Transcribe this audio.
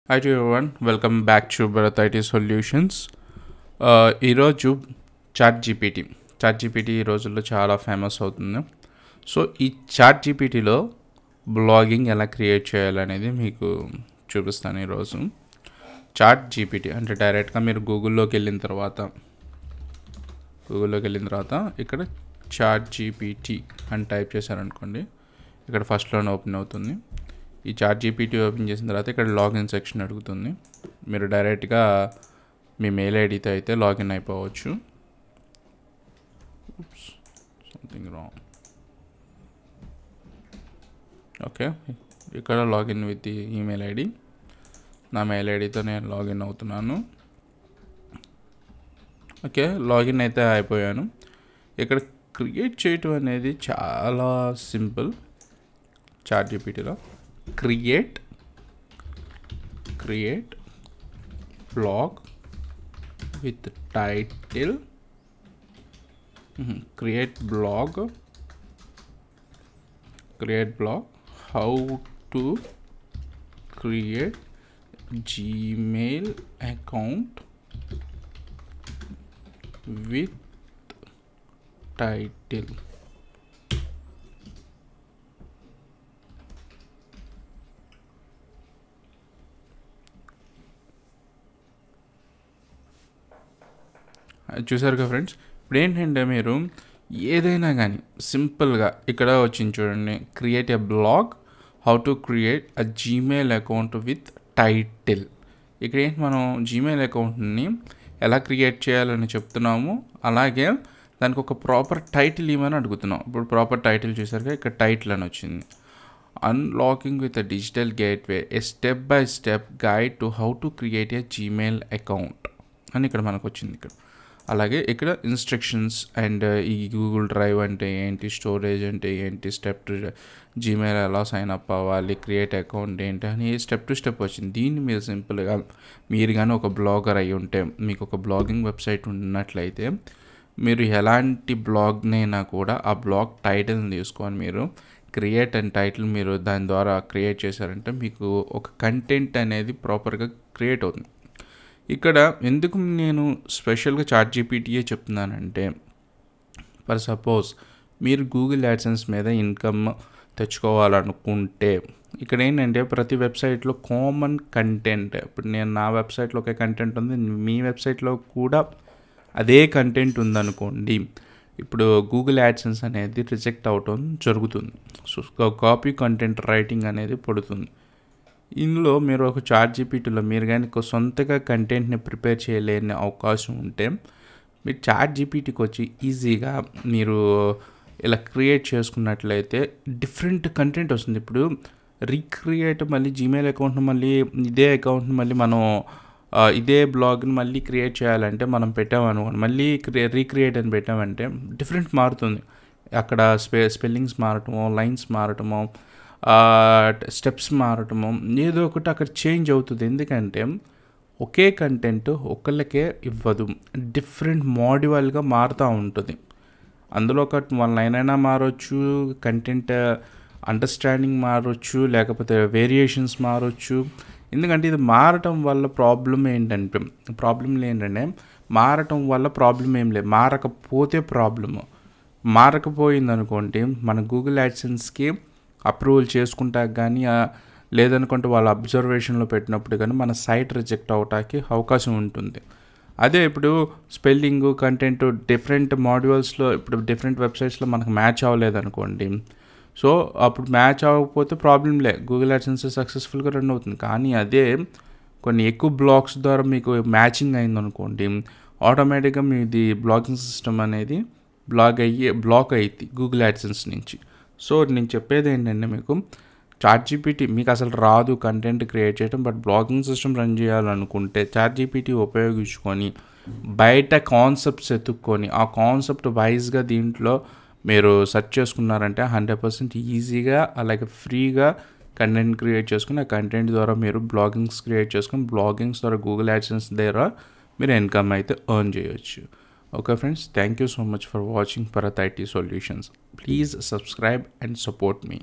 Hi to everyone, welcome back to Bharat IT Solutions. ఈరోజు chat GPT ఈ రోజుల్లో చాలా ఫేమస్ అవుతుంది. సో ఈ చాట్ జీపీటీలో బ్లాగింగ్ ఎలా క్రియేట్ చేయాలనేది మీకు చూపిస్తాను ఈరోజు. చాట్ జీపీటీ అంటే డైరెక్ట్గా మీరు గూగుల్లోకి వెళ్ళిన తర్వాత ఇక్కడ చాట్ జీపీటీ అని టైప్ చేశారనుకోండి, ఇక్కడ ఫస్ట్లోనే ఓపెన్ అవుతుంది. ఈ చాట్ జీపీటీ ఓపెన్ చేసిన తర్వాత ఇక్కడ లాగిన్ సెక్షన్ అడుగుతుంది. మీరు డైరెక్ట్గా మీ మెయిల్ ఐడితో అయితే లాగిన్ అయిపోవచ్చు. Something wrong. ఓకే, ఇక్కడ login with the email ID. నా మెయిల్ ఐడితో నేను లాగిన్ అవుతున్నాను. ఓకే, లాగిన్ అయితే అయిపోయాను. ఇక్కడ క్రియేట్ చేయటం అనేది చాలా సింపుల్. చాట్ జీపీటీలో create blog with title, create blog how to create Gmail account with title. చూసారు కదా ఫ్రెండ్స్, ఇప్పుడు ఏంటంటే మీరు ఏదైనా కానీ సింపుల్గా ఇక్కడ వచ్చింది చూడండి, create a blog how to create a Gmail account with title. ఇక్కడ ఏంటి, మనం జీమెయిల్ అకౌంట్ని ఎలా క్రియేట్ చేయాలని చెప్తున్నాము, అలాగే దానికి ఒక ప్రాపర్ టైటిల్ ఇవ్వమని అడుగుతున్నాం. ఇప్పుడు ప్రాపర్ టైటిల్ చూసారుగా, ఇక్కడ టైటిల్ అని వచ్చింది. Unlocking with a digital gateway, A step by step guide to how to create a Gmail account అని ఇక్కడ మనకు వచ్చింది. ఇక్కడ అలాగే ఇక్కడ ఇన్స్ట్రక్షన్స్ అండ్ ఈ గూగుల్ డ్రైవ్ అంటే ఏంటి, స్టోరేజ్ అంటే ఏంటి, స్టెప్ టు జీమెయిల్ ఎలా సైన్ అప్ అవ్వాలి, క్రియేట్ అకౌంట్ ఏంటి అని స్టెప్ టు స్టెప్ వచ్చింది. దీన్ని మీరు సింపుల్గా మీరు కానీ ఒక బ్లాగర్ అయి ఉంటే, మీకు ఒక బ్లాగింగ్ వెబ్సైట్ ఉన్నట్లయితే, మీరు ఎలాంటి బ్లాగ్నైనా కూడా ఆ బ్లాగ్ టైటిల్ని తీసుకొని మీరు క్రియేట్ అండ్ టైటిల్ మీరు దాని ద్వారా క్రియేట్ చేశారంటే మీకు ఒక కంటెంట్ అనేది ప్రాపర్గా క్రియేట్ అవుతుంది. ఇక్కడ ఎందుకు నేను స్పెషల్గా చాట్ జీపీటీయే చెప్తున్నానంటే, ఫర్ సపోజ్ మీరు గూగుల్ యాడ్సెన్స్ మీద ఇన్కమ్ తెచ్చుకోవాలనుకుంటే, ఇక్కడ ఏంటంటే ప్రతి వెబ్సైట్లో కామన్ కంటెంట్, ఇప్పుడు నేను నా వెబ్సైట్లో ఒకే కంటెంట్ ఉంది, మీ వెబ్సైట్లో కూడా అదే కంటెంట్ ఉందనుకోండి, ఇప్పుడు గూగుల్ యాడ్సెన్స్ అనేది రిజెక్ట్ అవటం జరుగుతుంది. సో కాపీ కంటెంట్ రైటింగ్ అనేది పడుతుంది. ఇందులో మీరు ఒక చాట్ జీపీటీలో మీరు కానీ సొంతగా కంటెంట్ని ప్రిపేర్ చేయలేని అవకాశం ఉంటే, మీరు చాట్ జీపీటీకి వచ్చి ఈజీగా మీరు ఇలా క్రియేట్ చేసుకున్నట్లయితే డిఫరెంట్ కంటెంట్ వస్తుంది. ఇప్పుడు రీక్రియేట్ మళ్ళీ జీమెయిల్ అకౌంట్ని మళ్ళీ ఇదే అకౌంట్ని మళ్ళీ మనం ఇదే బ్లాగ్ని మళ్ళీ క్రియేట్ చేయాలంటే మనం పెట్టామనుకోండి, మళ్ళీ రీక్రియేట్ అని పెట్టామంటే డిఫరెంట్ మారుతుంది. అక్కడ స్పెల్లింగ్స్ మారటమో, లైన్స్ మారటమో, స్టెప్స్ మారటము, ఏదో ఒకటి అక్కడ చేంజ్ అవుతుంది. ఎందుకంటే ఒకే కంటెంట్ ఒకళ్ళకే ఇవ్వదు, డిఫరెంట్ మాడ్యువల్గా మారుతూ ఉంటుంది. అందులో ఒక 1 లైన్ అయినా మారవచ్చు, కంటెంట్ అండర్స్టాండింగ్ మారవచ్చు, లేకపోతే వేరియేషన్స్ మారవచ్చు. ఎందుకంటే ఇది మారటం వల్ల ప్రాబ్లం ఏంటంటే మారటం వల్ల ప్రాబ్లం ఏం లేదు, మారకపోతే ప్రాబ్లము. మారకపోయిందనుకోండి, మన గూగుల్ యాడ్సెన్స్కి అప్రూవల్ చేసుకుంటా కానీ, లేదనుకుంటే వాళ్ళ అబ్జర్వేషన్లో పెట్టినప్పుడు కానీ మన సైట్ రిజెక్ట్ అవటానికి అవకాశం ఉంటుంది. అదే ఇప్పుడు స్పెల్లింగ్ కంటెంట్ డిఫరెంట్ మాడ్యూల్స్లో, ఇప్పుడు డిఫరెంట్ వెబ్సైట్స్లో మనకు మ్యాచ్ అవ్వలేదనుకోండి, సో అప్పుడు మ్యాచ్ అవ్వకపోతే ప్రాబ్లం లే, గూగుల్ యాడ్సెన్స్ సక్సెస్ఫుల్గా రన్ అవుతుంది. కానీ అదే కొన్ని ఎక్కువ బ్లాగ్స్ ద్వారా మీకు మ్యాచింగ్ అయిందనుకోండి, ఆటోమేటిక్గా మీది బ్లాగింగ్ సిస్టమ్ అనేది బ్లాక్ అయ్యింది గూగుల్ యాడ్సెన్స్ నుంచి. సో నేను చెప్పేది ఏంటంటే, మీకు చాట్ జీపీటీ మీకు అసలు రాదు కంటెంట్ క్రియేట్ చేయడం, బట్ బ్లాగింగ్ సిస్టమ్ రన్ చేయాలనుకుంటే చాట్ జీపీటీ ఉపయోగించుకొని బయట కాన్సెప్ట్స్ ఎత్తుక్కొని ఆ కాన్సెప్ట్ వైజ్గా దీంట్లో మీరు సెర్చ్ చేసుకున్నారంటే 100% ఈజీగా అలాగే ఫ్రీగా కంటెంట్ క్రియేట్ చేసుకుని, ఆ కంటెంట్ ద్వారా మీరు బ్లాగింగ్స్ క్రియేట్ చేసుకుని, బ్లాగింగ్స్ ద్వారా గూగుల్ యాడ్సెన్స్ ద్వారా మీరు ఇన్కమ్ అయితే ఎర్న్ చేయొచ్చు. Okay friends, thank you so much for watching Bharat IT Solutions. Please subscribe and support me.